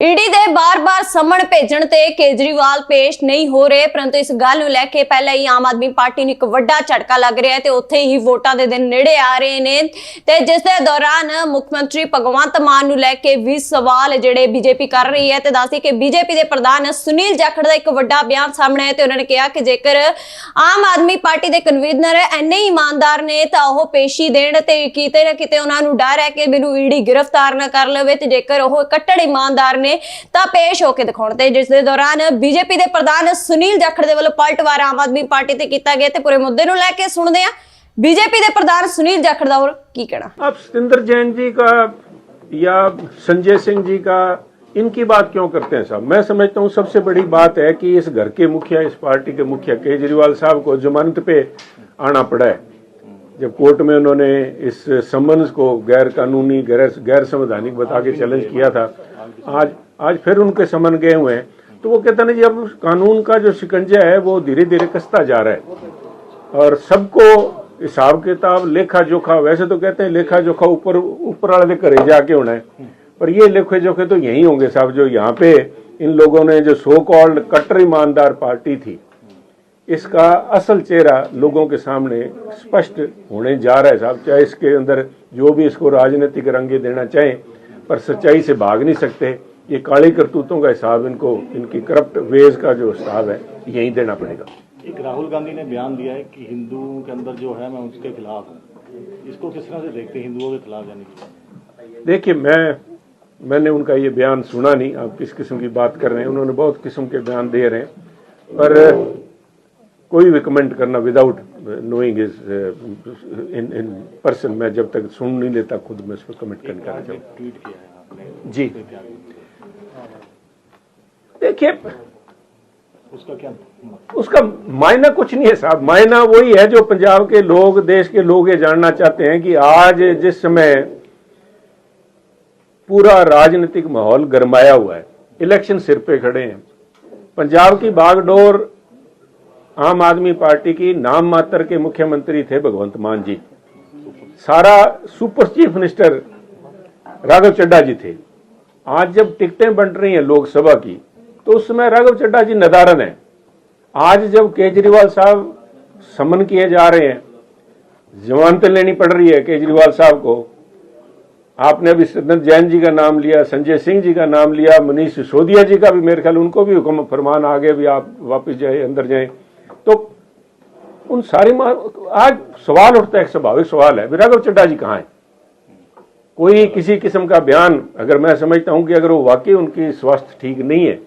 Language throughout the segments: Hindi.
ईडी ਦੇ ਬਾਰ-ਬਾਰ ਸਮਣ ਭੇਜਣ ਤੇ ਕੇਜਰੀਵਾਲ ਪੇਸ਼ ਨਹੀਂ ਹੋ ਰਹੇ, ਪਰੰਤੂ ਇਸ ਗੱਲ ਨੂੰ ਲੈ ਕੇ ਪਹਿਲਾਂ ਹੀ ਆਮ ਆਦਮੀ ਪਾਰਟੀ ਨੂੰ ਇੱਕ ਵੱਡਾ ਝਟਕਾ ਲੱਗ ਰਿਹਾ ਹੈ ਤੇ ਉੱਥੇ ਹੀ ਵੋਟਾਂ ਦੇ ਦਿਨ ਨੇੜੇ ਆ ਰਹੇ ਨੇ ਤੇ ਜਿਸ ਦੇ ਦੌਰਾਨ ਮੁੱਖ ਮੰਤਰੀ ਭਗਵੰਤ ਮਾਨ ਨੂੰ ਲੈ ਕੇ ਵੀ ਸਵਾਲ ਜਿਹੜੇ ਬੀਜੇਪੀ ਕਰ ਰਹੀ ਹੈ ਤੇ ਦੱਸਦੀ ਕਿ ਬੀਜੇਪੀ ਦੇ ਪ੍ਰਧਾਨ ਸੁਨੀਲ ਜਾਖੜ ਦਾ ਇੱਕ ਵੱਡਾ ਬਿਆਨ ਸਾਹਮਣੇ ਆਇਆ ਤੇ ਉਹਨਾਂ ਨੇ ਕਿਹਾ ਕਿ ਜੇਕਰ ਆਮ ਆਦਮੀ ਪਾਰਟੀ ਦੇ ਕਨਵੀਨਰ ਇੰਨੇ ਇਮਾਨਦਾਰ ਨੇ ਤਾਂ ਉਹ ਪੇਸ਼ੀ ਦੇਣ ਤੇ ਕਿਤੇ ਨਾ ਕਿਤੇ ਉਹਨਾਂ ਨੂੰ ਡਰ ਹੈ ਕਿ ਮੈਨੂੰ ਈਡੀ ਗ੍ਰਿਫਤਾਰ ਨਾ ਕਰ ਲਵੇ ਤੇ ਜੇਕਰ ਉਹ ਕੱਟੜ ਇਮਾਨਦਾਰ ਨੇ ਤਾਂ ਪੇਸ਼ ਹੋ ਕੇ ਦਿਖਾਉਣ ਤੇ ਜਿਸ ਦੇ ਦੌਰਾਨ ਬੀਜੇਪੀ ਦੇ ਪ੍ਰਧਾਨ ਸੁਨੀਲ ਜਾਖੜ ਦੇ ਵੱਲੋਂ ਪਲਟਵਾਰ ਆਮ ਆਦਮੀ ਪਾर्टी ਤੇ ਕੀਤਾ ਗਿਆ ਤੇ ਪੂਰੇ ਮੁੱਦੇ ਨੂੰ ਲੈ ਕੇ ਸੁਣਦੇ ਆ बीजेपी के प्रधान सुनील जाखड़ ਦਾ ਹੋਰ ਕੀ ਕਹਿਣਾ। अब सतिंदर जैन जी का या संजय सिंह जी का इनकी बात क्यों करते हैं साहब? मैं समझता हूँ सबसे बड़ी बात है कि इस घर के मुखिया, इस पार्टी के मुखिया केजरीवाल साहब को जमानत पे आना पड़ा है। जब कोर्ट में उन्होंने इस सम्मन्स को गैर कानूनी गैर संवैधानिक बता के चैलेंज किया था, आज फिर उनके समन गए हुए हैं, तो वो कहते हैं जी अब कानून का जो शिकंजा है वो धीरे धीरे कसता जा रहा है और सबको हिसाब किताब लेखा जोखा, वैसे तो कहते हैं लेखा जोखा ऊपर वाले घरे जाके होना है, पर ये लेखे जोखे तो यही होंगे साहब जो यहाँ पे इन लोगों ने जो सो कॉल्ड कट्टर ईमानदार पार्टी थी, इसका असल चेहरा लोगों के सामने स्पष्ट होने जा रहा है साहब। चाहे इसके अंदर जो भी इसको राजनीतिक रंगे देना चाहें, पर सच्चाई से भाग नहीं सकते। ये काली करतूतों का हिसाब इनको, इनकी करप्ट वेज का जो हिसाब है यही देना पड़ेगा। एक राहुल गांधी ने बयान दिया है कि हिंदुओं के अंदर जो है मैं उसके खिलाफ हूँ, इसको किस तरह से देखते हैं हिंदुओं के खिलाफ जाने की? देखिए मैंने उनका ये बयान सुना नहीं, आप किस किस्म की बात कर रहे हैं, उन्होंने बहुत किस्म के बयान दे रहे हैं, पर कोई भी कमेंट करना without knowing is in person, मैं जब तक सुन नहीं लेता खुद मैं उस पर कमेंट करने का ट्वीट किया है आपने जी। देखिए उसका क्या, उसका मायना कुछ नहीं है साहब। मायना वही है जो पंजाब के लोग, देश के लोग ये जानना चाहते हैं कि आज जिस समय पूरा राजनीतिक माहौल गरमाया हुआ है, इलेक्शन सिर पे खड़े हैं, पंजाब की बागडोर आम आदमी पार्टी की नाम मात्र के मुख्यमंत्री थे भगवंत मान जी, सारा super chief minister Raghav Chadha ji थे। आज जब टिकटें बंट रही हैं लोकसभा की तो उस समय राघव चड्ढा जी नदारन है। आज जब केजरीवाल साहब समन किए जा रहे हैं, जमानत लेनी पड़ रही है केजरीवाल साहब को, आपने अभी सतिंदर जैन जी का नाम लिया, संजय सिंह जी का नाम लिया, मनीष सिसोदिया जी का भी मेरे ख्याल उनको भी हुक्म फरमान आ गया भी आप वापस जाए, अंदर जाए, तो उन सारी आज सवाल उठता है, एक स्वाभाविक सवाल है राघव चड्ढा जी कहाँ है? कोई किसी किस्म का बयान, अगर मैं समझता हूं कि अगर वो वाकई उनकी स्वास्थ्य ठीक नहीं है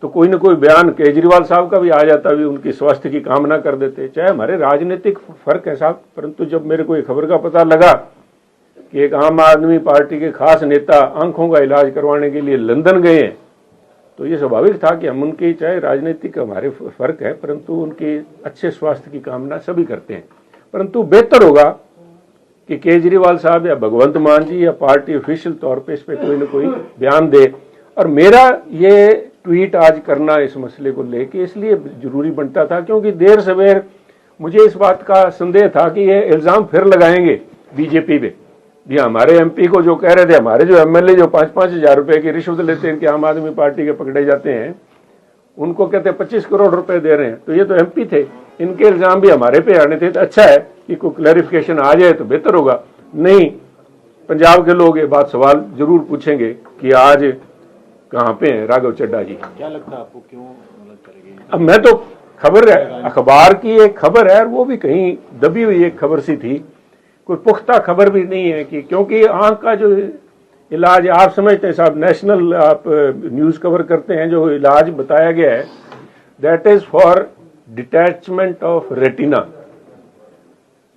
तो कोई ना कोई बयान केजरीवाल साहब का भी आ जाता, भी उनकी स्वास्थ्य की कामना कर देते। चाहे हमारे राजनीतिक फर्क है साहब, परंतु जब मेरे को एक खबर का पता लगा कि एक आम आदमी पार्टी के खास नेता आंखों का इलाज करवाने के लिए लंदन गए हैं, तो ये स्वाभाविक था कि हम उनकी, चाहे राजनीतिक हमारे फर्क है, परंतु उनके अच्छे स्वास्थ्य की कामना सभी करते हैं। परंतु बेहतर होगा कि केजरीवाल साहब या भगवंत मान जी या पार्टी ऑफिशियल तौर पे इस पे कोई ना कोई बयान दे। और मेरा ये ट्वीट आज करना इस मसले को लेके इसलिए जरूरी बनता था क्योंकि देर सवेर मुझे इस बात का संदेह था कि ये इल्जाम फिर लगाएंगे बीजेपी पे, भी हमारे एमपी को जो कह रहे थे, हमारे जो एमएलए जो 5-5 हजार रुपए की रिश्वत लेते हैं, इनके आम आदमी पार्टी के पकड़े जाते हैं, उनको कहते हैं 25 करोड़ रुपए दे रहे हैं, तो ये तो एमपी थे, इनके इल्जाम भी हमारे पे आने थे। तो अच्छा है कि कोई क्लैरिफिकेशन आ जाए तो बेहतर होगा। नहीं, पंजाब के लोग ये बात सवाल जरूर पूछेंगे कि आज कहाँ पे हैं राघव चड्ढा जी। क्या लगता है आपको क्यों मदद करेगी? अब मैं तो खबर है, अखबार की एक खबर है, वो भी कहीं दबी हुई एक खबर सी थी, कोई पुख्ता खबर भी नहीं है कि, क्योंकि आंख का जो इलाज आप समझते हैं साहब, नेशनल आप न्यूज कवर करते हैं, जो इलाज बताया गया है that is for detachment of retina.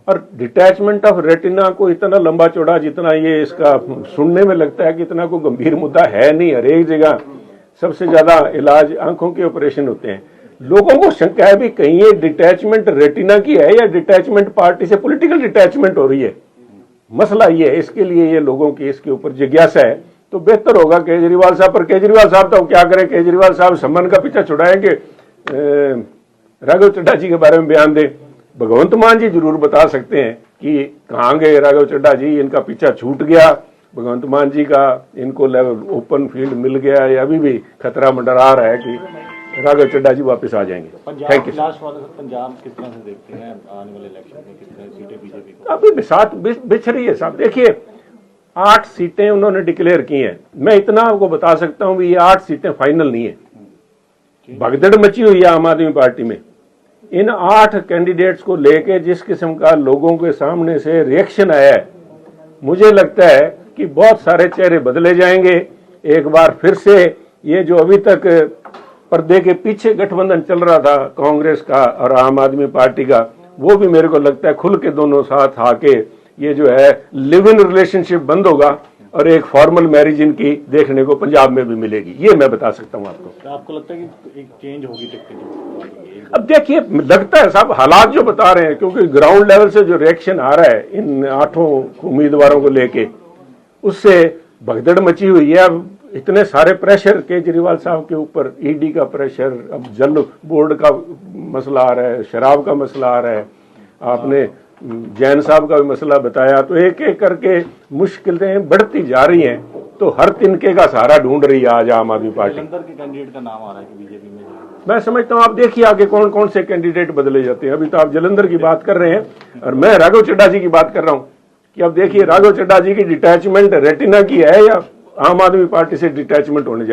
और डिटैचमेंट ऑफ रेटिना को इतना लंबा चौड़ा जितना ये इसका सुनने में लगता है कि इतना कोई गंभीर मुद्दा है नहीं। हर एक जगह सबसे ज्यादा इलाज आंखों के ऑपरेशन होते हैं। लोगों को शंका है भी कहीं ये डिटैचमेंट रेटिना की है या डिटैचमेंट पार्टी से पॉलिटिकल डिटैचमेंट हो रही है। मसला ये है, इसके लिए ये लोगों की इसके ऊपर जिज्ञासा है। तो बेहतर होगा केजरीवाल साहब, पर केजरीवाल साहब तो क्या करें, केजरीवाल साहब सम्मान का पीछा छुड़ाएंगे, राघव चड्ढा जी के बारे में बयान दे। भगवंत मान जी जरूर बता सकते हैं कि कहाँ गए राघव चड्ढा जी, इनका पीछा छूट गया, भगवंत मान जी का इनको लेवल ओपन फील्ड मिल गया है, अभी भी खतरा मंडरा रहा है कि राघव चड्ढा जी वापस आ जाएंगे। Punjab thank you. लास्ट वाले पंजाब किस तरह से देखते हैं आने वाले इलेक्शन में, किस तरह सीटें बीजेपी को? अभी भी साथ बिछ रही है साहब। देखिए 8 सीटें उन्होंने डिक्लेयर की हैं। मैं इतना आपको बता सकता हूं भी ये 8 सीटें फाइनल नहीं है, भगदड़ मची हुई है आम आदमी पार्टी में। इन 8 कैंडिडेट्स को लेके जिस किस्म का लोगों के सामने से रिएक्शन आया है, मुझे लगता है कि बहुत सारे चेहरे बदले जाएंगे। एक बार फिर से ये जो अभी तक पर्दे के पीछे गठबंधन चल रहा था कांग्रेस का और आम आदमी पार्टी का, वो भी मेरे को लगता है खुल के दोनों साथ आके ये जो है लिव इन रिलेशनशिप बंद होगा और एक फॉर्मल मैरिज इनकी देखने को पंजाब में भी मिलेगी। ये मैं बता सकता हूं आपको। तो आपको लगता है कि एक चेंज होगी टिकटें जो? अब देखिए लगता है साहब हालात जो बता रहे हैं, क्योंकि ग्राउंड लेवल से जो रिएक्शन आ रहा है इन 8 उम्मीदवारों को लेके, उससे भगदड़ मची हुई है। अब इतने सारे प्रेशर केजरीवाल साहब के ऊपर, ईडी का प्रेशर, अब जल बोर्ड का मसला आ रहा है, शराब का मसला आ रहा है, आपने जैन साहब का भी मसला बताया, तो एक एक करके मुश्किलें बढ़ती जा रही हैं। तो हर तिनके का सहारा ढूंढ रही है आज आम आदमी पार्टी। जलंधर के कैंडिडेट का नाम आ रहा है कि बीजेपी में मैं समझता हूं आप देखिए आगे कौन कौन से कैंडिडेट बदले जाते हैं। अभी तो आप जलंधर की बात कर रहे हैं और मैं राघव चड्ढा जी की बात कर रहा हूं कि अब देखिए राघव चड्ढा जी की डिटैचमेंट रेटिना की है या आम आदमी पार्टी से डिटैचमेंट होने जा रही है।